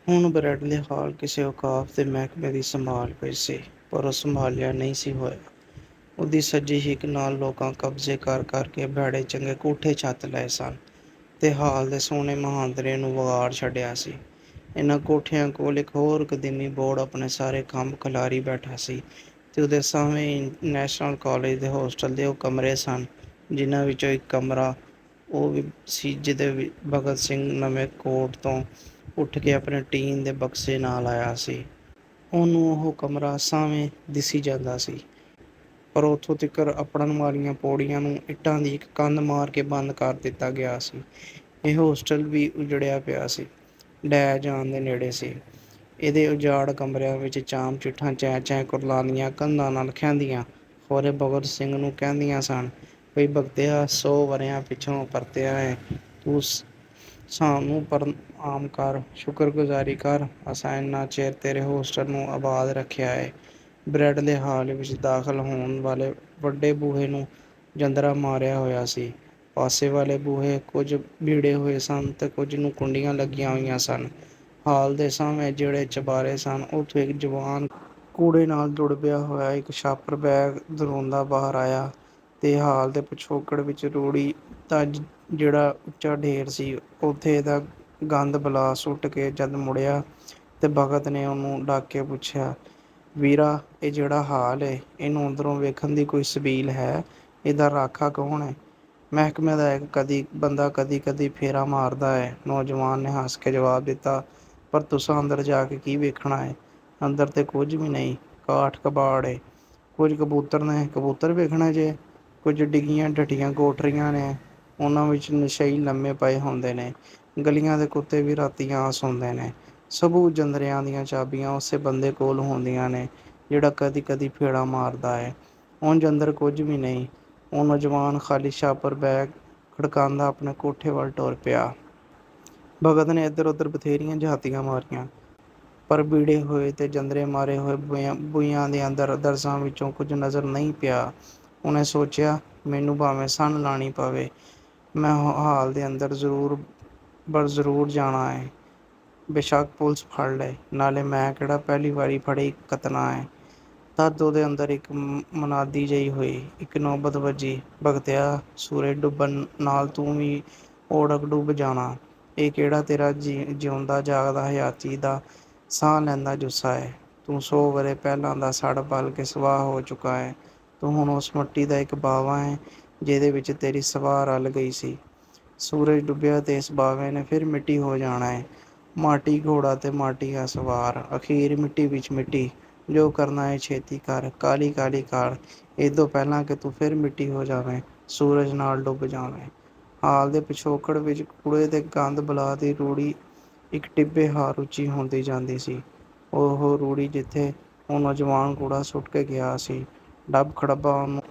ਹੁਣ ਬਰੈਡਲੇ ਹਾਲ ਕਿਸੇ ਔਕਾਫ਼ ਦੇ ਮਹਿਕਮੇ ਦੀ ਸੰਭਾਲ ਵਿੱਚ ਸੀ, ਪਰ ਉਹ ਸੰਭਾਲਿਆ ਨਹੀਂ ਸੀ ਹੋਇਆ। ਉਹਦੀ ਸੱਜੀ ਹਿੱਕ ਨਾਲ ਲੋਕਾਂ ਕਬਜ਼ੇ ਕਰ ਕੇ ਭੈੜੇ ਚੰਗੇ ਕੋਠੇ ਛੱਤ ਲਏ ਸਨ ਤੇ ਹਾਲ ਦੇ ਸੋਹਣੇ ਮੁਹਾਂਦਰੇ ਨੂੰ ਵਿਗਾੜ ਛੱਡਿਆ ਸੀ। ਇਹਨਾਂ ਕੋਠਿਆਂ ਕੋਲ ਇੱਕ ਹੋਰ ਕਦੀਮੀ ਬੋਰਡ ਆਪਣੇ ਸਾਰੇ ਖੰਭ ਖਿਲਾਰੀ ਬੈਠਾ ਸੀ ਤੇ ਉਹਦੇ ਸਾਹਵੇਂ ਨੈਸ਼ਨਲ ਕਾਲਜ ਦੇ ਹੋਸਟਲ ਦੇ ਉਹ ਕਮਰੇ ਸਨ, ਜਿਨ੍ਹਾਂ ਵਿੱਚੋਂ ਇੱਕ ਕਮਰਾ ਉਹ ਵੀ ਸੀ ਜਿਹਦੇ ਭਗਤ ਸਿੰਘ ਨਵੇਂ ਕੋਟ ਤੋਂ ਉੱਠ ਕੇ ਆਪਣੇ ਟੀਨ ਦੇ ਬਕਸੇ ਨਾਲ ਆਇਆ ਸੀ। ਉਹਨੂੰ ਉਹ ਕਮਰਾ ਸਾਹਵੇਂ ਦਿਸੀ ਜਾਂਦਾ ਸੀ, ਪਰ ਉੱਥੋਂ ਤੀਕਰ ਅੱਪੜਨ ਵਾਲੀਆਂ ਪੌੜੀਆਂ ਨੂੰ ਇੱਟਾਂ ਦੀ ਇੱਕ ਕੰਧ ਮਾਰ ਕੇ ਬੰਦ ਕਰ ਦਿੱਤਾ ਗਿਆ ਸੀ। ਇਹ ਹੋਸਟਲ ਵੀ ਉਜੜਿਆ ਪਿਆ ਸੀ, ਢਹਿ ਜਾਣ ਦੇ ਨੇੜੇ ਸੀ। ਇਹਦੇ ਉਜਾੜ ਕਮਰਿਆਂ ਵਿੱਚ ਚਾਮ ਚਿੱਠਾਂ ਚੈਂ ਕੁਰਲਾਉਂਦੀਆਂ ਕੰਧਾਂ ਨਾਲ ਖਹਿੰਦੀਆਂ ਖੋਰੇ ਭਗਤ ਸਿੰਘ ਨੂੰ ਕਹਿੰਦੀਆਂ ਸਨ, ਬਈ ਭਗਤਿਆ 100 ਵਰ੍ਹਿਆਂ ਪਿੱਛੋਂ ਪਰਤਿਆ ਏ, ਤੂੰ ਸਾਨੂੰ ਪ੍ਰਣਾਮ ਕਰ, ਸ਼ੁਕਰਗੁਜ਼ਾਰੀ ਕਰ, ਅਸਾਂ ਇੰਨਾ ਚਿਰ ਤੇਰੇ ਹੋਸਟਲ ਨੂੰ ਆਬਾਦ ਰੱਖਿਆ ਏ। ਬਰੈਡਲੇ ਹਾਲ ਵਿੱਚ ਦਾਖਲ ਹੋਣ ਵਾਲੇ ਵੱਡੇ ਬੂਹੇ ਨੂੰ ਜੰਦਰਾ ਮਾਰਿਆ ਹੋਇਆ ਸੀ। ਪਾਸੇ ਵਾਲੇ ਬੂਹੇ ਕੁਝ ਭੀੜੇ ਹੋਏ ਸਨ ਤੇ ਕੁਝ ਨੂੰ ਕੁੰਡੀਆਂ ਲੱਗੀਆਂ ਹੋਈਆਂ ਸਨ। ਹਾਲ ਦੇ ਸਾਹਵੇਂ ਜਿਹੜੇ ਚਬਾਰੇ ਸਨ, ਉੱਥੋਂ ਇੱਕ ਜਵਾਨ ਕੂੜੇ ਨਾਲ ਜੁੜਵਿਆ ਹੋਇਆ ਇੱਕ ਛਾਪਰ ਬੈਗ ਦਰੋਂਦਾ ਬਾਹਰ ਆਇਆ ਤੇ ਹਾਲ ਦੇ ਪਿਛੋਕੜ ਵਿੱਚ ਰੂੜੀ ਦਾ ਜਿਹੜਾ ਉੱਚਾ ਢੇਰ ਸੀ, ਉੱਥੇ ਇਹਦਾ ਗੰਦ ਬਲਾ ਸੁੱਟ ਕੇ ਜਦ ਮੁੜਿਆ ਤੇ ਭਗਤ ਨੇ ਉਹਨੂੰ ਡੱਕ ਕੇ ਪੁੱਛਿਆ, ਵੀਰਾ, ਇਹ ਜਿਹੜਾ ਹਾਲ ਏ, ਇਹਨੂੰ ਅੰਦਰੋਂ ਵੇਖਣ ਦੀ ਕੋਈ ਸਬੀਲ ਹੈ? ਇਹਦਾ ਰਾਖਾ ਕੌਣ ਏ? ਮਹਿਕਮੇ ਦਾ ਇੱਕ ਬੰਦਾ ਕਦੀ ਫੇਰਾ ਮਾਰਦਾ ਏ, ਨੌਜਵਾਨ ਨੇ ਹੱਸ ਕੇ ਜਵਾਬ ਦਿੱਤਾ। ਪਰ ਤੁਸਾਂ ਅੰਦਰ ਜਾ ਕੇ ਕੀ ਵੇਖਣਾ ਏ? ਅੰਦਰ ਤੇ ਕੁਝ ਵੀ ਨਹੀਂ, ਕਾਠ ਕਬਾੜ ਏ। ਕੁਝ ਕਬੂਤਰ ਨੇ, ਕਬੂਤਰ ਵੇਖਣੇ ਜੇ? ਕੁਝ ਡਿੱਗੀਆਂ ਢੱਠੀਆਂ ਕੋਠੜੀਆਂ ਨੇ, ਉਹਨਾਂ ਵਿੱਚ ਨਸ਼ਈ ਲੰਮੇ ਪਏ ਹੁੰਦੇ ਨੇ। ਗਲੀਆਂ ਦੇ ਕੁੱਤੇ ਵੀ ਰਾਤੀਂ ਆ ਸੌਂਦੇ ਨੇ। ਸਭੂ ਜੰਦਰਿਆਂ ਦੀਆਂ ਚਾਬੀਆਂ ਉਸੇ ਬੰਦੇ ਕੋਲ ਹੁੰਦੀਆਂ ਨੇ, ਜਿਹੜਾ ਕਦੀ ਫੇਰਾ ਮਾਰਦਾ ਏ। ਉਂਝ ਅੰਦਰ ਕੁਝ ਵੀ ਨਹੀਂ। ਉਹ ਨੌਜਵਾਨ ਖਾਲੀ ਛਾਪਰ ਬੈਗ ਖੜਕਾਂਦਾ ਆਪਣੇ ਕੋਠੇ ਵੱਲ ਟੁਰ ਪਿਆ। ਭਗਤ ਨੇ ਇੱਧਰ-ਉੱਧਰ ਬਥੇਰੀਆਂ ਝਾਤੀਆਂ ਮਾਰੀਆਂ, ਪਰ ਭੀੜੇ ਹੋਏ ਤੇ ਜੰਦਰੇ ਮਾਰੇ ਹੋਏ ਬੂਹਿਆਂ ਦੇ ਅੰਦਰ ਦਰਜ਼ਾਂ ਵਿੱਚੋਂ ਕੁਝ ਨਜ਼ਰ ਨਹੀਂ ਪਿਆ। ਉਹਨੇ ਸੋਚਿਆ, ਮੈਨੂੰ ਭਾਵੇਂ ਸੰਨ ਲਾਣੀ ਪਵੇ, ਮੈਂ ਹਾਲ ਦੇ ਅੰਦਰ ਜ਼ਰੂਰ ਜਾਣਾ ਏ। ਬੇਸ਼ੱਕ ਪੁਲਿਸ ਫੜ ਲਏ, ਨਾਲੇ ਮੈਂ ਕਿਹੜਾ ਪਹਿਲੀ ਵਾਰੀ ਫੜੀ ਕਤਨਾ ਏ। ਤਦ ਉਹਦੇ ਅੰਦਰ ਇੱਕ ਮੁਨਾਦੀ ਜਿਹੀ ਹੋਈ, ਇੱਕ ਨੌਬਤ ਵੱਜੀ, ਭਗਤਿਆ, ਸੂਰਜ ਡੁੱਬਣ ਨਾਲ ਤੂੰ ਵੀ ਓੜਕ ਡੁੱਬ ਜਾਣਾ। ਇਹ ਕਿਹੜਾ ਤੇਰਾ ਜਿਉਂਦਾ ਜਾਗਦਾ ਹਯਾਤੀ ਦਾ ਸਾਹ ਲੈਂਦਾ ਜੁੱਸਾ ਏ। ਤੂੰ 100 ਵਰ੍ਹੇ ਪਹਿਲਾਂ ਦਾ ਸੜ ਬਲ ਕੇ ਸਵਾਹ ਹੋ ਚੁੱਕਾ ਏ। ਤੂੰ ਹੁਣ ਉਸ ਮਿੱਟੀ ਦਾ ਇੱਕ ਬਾਵਾ ਏਂ, ਜਿਹਦੇ ਵਿੱਚ ਤੇਰੀ ਸਵਾਹ ਰਲ ਗਈ ਸੀ। ਸੂਰਜ ਡੁੱਬਿਆ ਤੇ ਇਸ ਬਾਵੇ ਨੇ ਫਿਰ ਮਿੱਟੀ ਹੋ ਜਾਣਾ ਏ। ਮਾਟੀ ਘੋੜਾ ਤੇ ਮਾਟੀ ਆ ਸਵਾਰ, ਅਖੀਰ ਮਿੱਟੀ ਵਿੱਚ ਮਿੱਟੀ। ਜੋ ਕਰਨਾ ਏ ਛੇਤੀ ਕਰ, ਕਾਹਲੀ ਕਰ, ਏਦੋਂ ਪਹਿਲਾਂ ਕਿ ਤੂੰ ਫਿਰ ਮਿੱਟੀ ਹੋ ਜਾਵੇਂ, ਸੂਰਜ ਨਾਲ ਡੁੱਬ ਜਾਵੇਂ। ਹਾਲ ਦੇ ਪਿਛੋਕੜ ਵਿੱਚ ਕੂੜੇ ਤੇ ਗੰਦ ਬਲਾ ਦੀ ਰੂੜੀ ਇੱਕ ਟਿੱਬੇ ਹਾਰ ਉੱਚੀ ਹੁੰਦੀ ਜਾਂਦੀ ਸੀ। ਉਹ ਰੂੜੀ ਜਿੱਥੇ ਉਹ ਨੌਜਵਾਨ ਕੂੜਾ ਸੁੱਟ ਕੇ ਗਿਆ ਸੀ। ਡੱਬ ਖੜੱਬਾ ਉਹਨੂੰ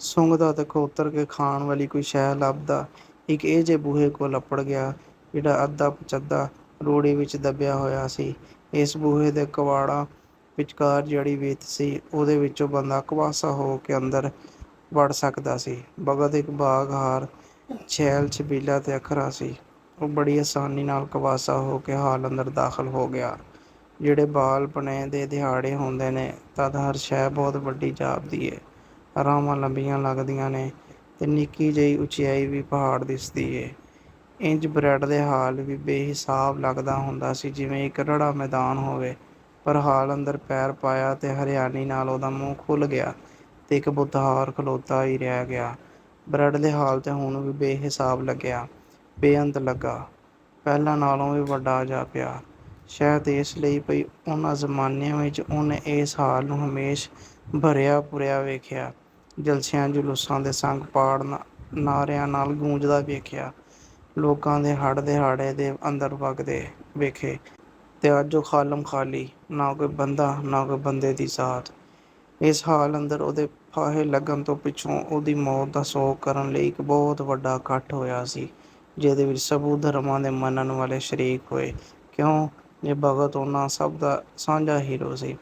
ਸੁੰਘਦਾ ਤੇ ਖੋਤਰ ਕੇ ਖਾਣ ਵਾਲੀ ਕੋਈ ਸ਼ੈ ਲੱਭਦਾ ਇੱਕ ਇਹ ਜਿਹੇ ਬੂਹੇ ਕੋਲ ਅੱਪੜ ਗਿਆ, ਜਿਹੜਾ ਅੱਧਾ-ਪਚੱਧਾ ਰੂੜੀ ਵਿੱਚ ਦੱਬਿਆ ਹੋਇਆ ਸੀ। ਇਸ ਬੂਹੇ ਦੇ ਕਵਾੜਾਂ ਵਿਚਕਾਰ ਜਿਹੜੀ ਵਿੱਥ ਸੀ, ਉਹਦੇ ਵਿੱਚੋਂ ਬੰਦਾ ਕੁਆਸਾ ਹੋ ਕੇ ਅੰਦਰ ਵੜ ਸਕਦਾ ਸੀ। ਭਗਤ ਇੱਕ ਬਾਗ਼-ਹਾਰ, ਛੈਲ-ਛਬੀਲਾ ਤੇ ਅੱਖਰਾ ਸੀ। ਉਹ ਬੜੀ ਆਸਾਨੀ ਨਾਲ ਕੁਆਸਾ ਹੋ ਕੇ ਹਾਲ ਅੰਦਰ ਦਾਖ਼ਲ ਹੋ ਗਿਆ। ਜਿਹੜੇ ਬਾਲਪਣੇ ਦੇ ਦਿਹਾੜੇ ਹੁੰਦੇ ਨੇ, ਤਦ ਹਰ ਸ਼ੈ ਬਹੁਤ ਵੱਡੀ ਜਾਪਦੀ ਏ। ਰਾਹਾਂ ਲੰਬੀਆਂ ਲੱਗਦੀਆਂ ਨੇ ਤੇ ਨਿੱਕੀ ਜਿਹੀ ਉਚਿਆਈ ਵੀ ਪਹਾੜ ਦਿਸਦੀ ਏ। ਇੰਜ ਬਰੈਡਲੇ ਹਾਲ ਵੀ ਬੇਹਿਸਾਬ ਲੱਗਦਾ ਹੁੰਦਾ ਸੀ, ਜਿਵੇਂ ਇੱਕ ਰੜਾ ਮੈਦਾਨ ਹੋਵੇ। ਪਰ ਹਾਲ ਅੰਦਰ ਪੈਰ ਪਾਇਆ ਤੇ ਹਰਿਆਣੀ ਨਾਲ ਉਹਦਾ ਮੂੰਹ ਖੁੱਲ੍ਹ ਗਿਆ ਤੇ ਇੱਕ ਬੁੱਤਹਾਰ ਖਲੋਤਾ ਹੀ ਰਹਿ ਗਿਆ। ਬਰੈਡਲੇ ਹਾਲ ਤੇ ਹੁਣ ਵੀ ਬੇਹਿਸਾਬ ਲੱਗਿਆ, ਬੇਅੰਤ ਲੱਗਾ, ਪਹਿਲਾਂ ਨਾਲੋਂ ਵੀ ਵੱਡਾ ਜਾਪਿਆ। ਸ਼ਾਇਦ ਇਸ ਲਈ ਭਈ ਉਹਨਾਂ ਜ਼ਮਾਨਿਆਂ ਵਿੱਚ ਉਹਨੇ ਇਸ ਹਾਲ ਨੂੰ ਹਮੇਸ਼ ਭਰਿਆ-ਪੁਰਿਆ ਵੇਖਿਆ, ਜਲਸਿਆਂ-ਜਲੂਸਾਂ ਦੇ ਸੰਗ ਪਾੜ ਨਾਅਰਿਆਂ ਨਾਲ ਗੂੰਜਦਾ ਵੇਖਿਆ, ਲੋਕਾਂ ਦੇ ਹੜ-ਦਿਹਾੜੇ ਦੇ ਅੰਦਰ ਵਗਦੇ ਵੇਖੇ। ਤੇ ਅੱਜ ਉਹ ਖਾਲਮ-ਖਾਲੀ, ਨਾ ਕੋਈ ਬੰਦਾ, ਨਾ ਕੋਈ ਬੰਦੇ ਦੀ ਜ਼ਾਤ। ਇਸ ਹਾਲ ਅੰਦਰ ਉਹਦੇ ਫਾਹੇ ਲੱਗਣ ਤੋਂ ਪਿੱਛੋਂ ਉਹਦੀ ਮੌਤ ਦਾ ਸੋਗ ਕਰਨ ਲਈ ਇੱਕ ਬਹੁਤ ਵੱਡਾ ਇਕੱਠ ਹੋਇਆ ਸੀ, ਜਿਹਦੇ ਵਿੱਚ ਸਭੂ ਧਰਮਾਂ ਦੇ ਮੰਨਣ ਵਾਲੇ ਸ਼ਰੀਕ ਹੋਏ। ਕਿਉਂ ਜੇ ਭਗਤ ਉਹਨਾਂ ਸਭ ਦਾ ਸਾਂਝਾ ਹੀਰੋ ਸੀ।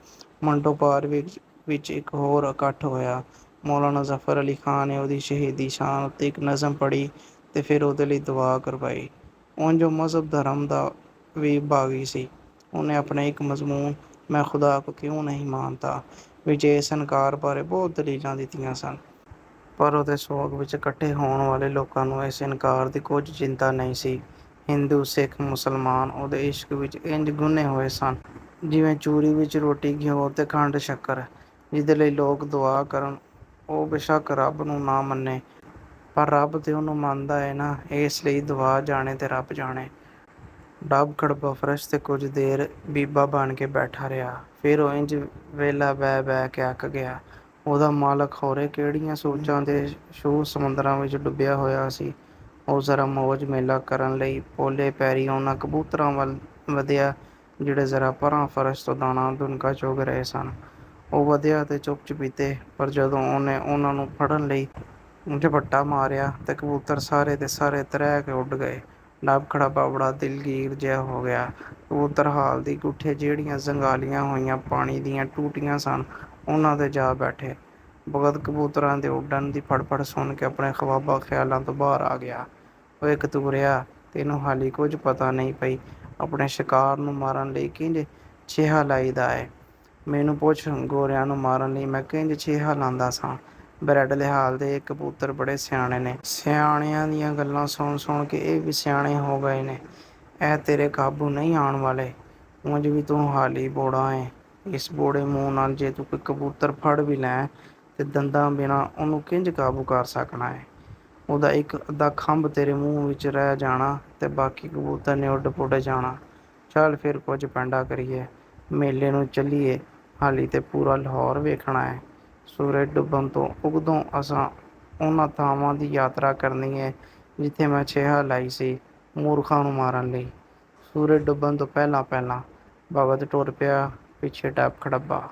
ਮੰਟੋ ਪਾਰ ਵਿੱਚ ਇੱਕ ਹੋਰ ਇਕੱਠ ਹੋਇਆ। ਮੌਲਾਨਾ ਜ਼ਫ਼ਰ ਅਲੀ ਖਾਂ ਨੇ ਉਹਦੀ ਸ਼ਹੀਦੀ ਸ਼ਾਨ ਉੱਤੇ ਇੱਕ ਨਜ਼ਮ ਪੜ੍ਹੀ ਤੇ ਫਿਰ ਉਹਦੇ ਲਈ ਦੁਆ ਕਰਵਾਈ। ਉਂਝ ਉਹ ਮਜ਼ਹਬ ਧਰਮ ਦਾ ਵੀ ਬਾਗੀ ਸੀ। ਉਹਨੇ ਆਪਣੇ ਇੱਕ ਮਜ਼ਮੂਨ ਮੈਂ ਖੁਦਾ ਕੋ ਕਿਉਂ ਨਹੀਂ ਮਾਨਤਾ ਵਿੱਚ ਇਸ ਇਨਕਾਰ ਬਾਰੇ ਬਹੁਤ ਦਲੀਲਾਂ ਦਿੱਤੀਆਂ ਸਨ। ਪਰ ਉਹਦੇ ਸੋਗ ਵਿੱਚ ਇਕੱਠੇ ਹੋਣ ਵਾਲੇ ਲੋਕਾਂ ਨੂੰ ਇਸ ਇਨਕਾਰ ਦੀ ਕੁਝ ਚਿੰਤਾ ਨਹੀਂ ਸੀ। ਹਿੰਦੂ, ਸਿੱਖ, ਮੁਸਲਮਾਨ ਉਹਦੇ ਇਸ਼ਕ ਵਿੱਚ ਇੰਜ ਗੁੰਨੇ ਹੋਏ ਸਨ ਜਿਵੇਂ ਚੂਰੀ ਵਿੱਚ ਰੋਟੀ, ਘਿਓ ਤੇ ਖੰਡ ਸ਼ੱਕਰ। ਜਿਹਦੇ ਲਈ ਲੋਕ ਦੁਆ ਕਰਨ ਉਹ ਬੇਸ਼ੱਕ ਰੱਬ ਨੂੰ ਨਾ ਮੰਨੇ, ਪਰ ਰੱਬ ਤੇ ਉਹਨੂੰ ਮੰਨਦਾ ਏ ਨਾ, ਇਸ ਲਈ ਦੁਆ ਜਾਣੇ ਤੇ ਰੱਬ ਜਾਣੇ। ਡੱਬ ਖੜੱਬਾ ਫਰਸ਼ ਤੇ ਕੁਝ ਦੇਰ ਬੀਬਾ ਬਣ ਕੇ ਬੈਠਾ ਰਿਹਾ। ਫਿਰ ਉਹ ਇੰਜ ਵਿਹਲਾ ਬਹਿ ਬਹਿ ਕੇ ਅੱਕ ਗਿਆ। ਉਹਦਾ ਮਾਲਕ ਖੌਰੇ ਕਿਹੜੀਆਂ ਸੋਚਾਂ ਦੇ ਛੂਹ ਸਮੁੰਦਰਾਂ ਵਿੱਚ ਡੁੱਬਿਆ ਹੋਇਆ ਸੀ। ਉਹ ਜ਼ਰਾ ਮੌਜ ਮੇਲਾ ਕਰਨ ਲਈ ਪੋਲੇ ਪੈਰੀਂ ਉਹਨਾਂ ਕਬੂਤਰਾਂ ਵੱਲ ਵਧਿਆ ਜਿਹੜੇ ਜ਼ਰਾ ਪਰਾਂ ਫਰਸ਼ ਤੋਂ ਦਾਣਾ ਦੁਨਕਾ ਚੁਗ ਰਹੇ ਸਨ। ਉਹ ਵਧਿਆ ਤੇ ਚੁੱਪ ਚੁਪੀਤੇ, ਪਰ ਜਦੋਂ ਉਹਨੇ ਉਹਨਾਂ ਨੂੰ ਫੜਨ ਲਈ ਝਪੱਟਾ ਮਾਰਿਆ ਤੇ ਕਬੂਤਰ ਸਾਰੇ ਦੇ ਸਾਰੇ ਤੈਰ ਕੇ ਉੱਡ ਗਏ। ਡੱਬ ਖੜੱਬਾ ਬੜਾ ਦਿਲਗੀਰ ਜਿਹਾ ਹੋ ਗਿਆ। ਕਬੂਤਰ ਹਾਲ ਦੀ ਗੁੱਠੇ ਜਿਹੜੀਆਂ ਜੰਗਾਲੀਆਂ ਹੋਈਆਂ ਪਾਣੀ ਦੀਆਂ ਟੂਟੀਆਂ ਸਨ, ਉਹਨਾਂ ਤੇ ਜਾ ਬੈਠੇ। ਭਗਤ ਕਬੂਤਰਾਂ ਦੇ ਉੱਡਣ ਦੀ ਫੜਫੜ ਸੁਣ ਕੇ ਆਪਣੇ ਖਵਾਬਾ ਖਿਆਲਾਂ ਤੋਂ ਬਾਹਰ ਆ ਗਿਆ। ਓਏ ਕਤੂਰਿਆ, ਤੈਨੂੰ ਹਾਲੀ ਕੁਝ ਪਤਾ ਨਹੀਂ ਪਈ ਆਪਣੇ ਸ਼ਿਕਾਰ ਨੂੰ ਮਾਰਨ ਲਈ ਕਿੰਜ ਛੇਹਾ ਲਾਈਦਾ ਏ। ਮੈਨੂੰ ਪੁੱਛ, ਗੋਰਿਆਂ ਨੂੰ ਮਾਰਨ ਲਈ ਮੈਂ ਕਿੰਜ ਛੇਹਾ ਲਾਂਦਾ ਸਾਂ। ਬਰੈਡ ਲਿਹਾਲ ਦੇ ਇਹ ਕਬੂਤਰ ਬੜੇ ਸਿਆਣੇ ਨੇ। ਸਿਆਣਿਆਂ ਦੀਆਂ ਗੱਲਾਂ ਸੁਣ ਸੁਣ ਕੇ ਇਹ ਵੀ ਸਿਆਣੇ ਹੋ ਗਏ ਨੇ। ਇਹ ਤੇਰੇ ਕਾਬੂ ਨਹੀਂ ਆਉਣ ਵਾਲੇ। ਉਂਝ ਵੀ ਤੂੰ ਹਾਲੀ ਬੋੜਾ ਏਂ। ਇਸ ਬੋੜੇ ਮੂੰਹ ਨਾਲ ਜੇ ਤੂੰ ਕੋਈ ਕਬੂਤਰ ਫੜ ਵੀ ਲੈ ਤੇ ਦੰਦਾਂ ਬਿਨਾਂ ਉਹਨੂੰ ਕਿੰਜ ਕਾਬੂ ਕਰ ਸਕਣਾ ਏ। ਉਹਦਾ ਇੱਕ ਅੱਧਾ ਖੰਭ ਤੇਰੇ ਮੂੰਹ ਵਿੱਚ ਰਹਿ ਜਾਣਾ ਤੇ ਬਾਕੀ ਕਬੂਤਰ ਨੇ ਉੱਡ ਪੁੱਡ ਜਾਣਾ। ਚੱਲ ਫਿਰ ਕੁਝ ਪੈਂਡਾ ਕਰੀਏ, ਮੇਲੇ ਨੂੰ ਚੱਲੀਏ। ਹਾਲੀ ਤੇ ਪੂਰਾ ਲਾਹੌਰ ਵੇਖਣਾ ਏ। ਸੂਰਜ ਡੁੱਬਣ ਤੋਂ ਉਗਦੋਂ ਅਸਾਂ ਉਹਨਾਂ ਥਾਵਾਂ ਦੀ ਯਾਤਰਾ ਕਰਨੀ ਏ ਜਿੱਥੇ ਮੈਂ ਛੇਹਾ ਲਾਈ ਸੀ ਮੂਰਖਾਂ ਨੂੰ ਮਾਰਨ ਲਈ। ਸੂਰਜ ਡੁੱਬਣ ਤੋਂ ਪਹਿਲਾਂ ਪਹਿਲਾਂ। ਭਗਤ ਟੁਰ ਪਿਆ, ਪਿੱਛੇ ਡੱਬ ਖੜੱਬਾ।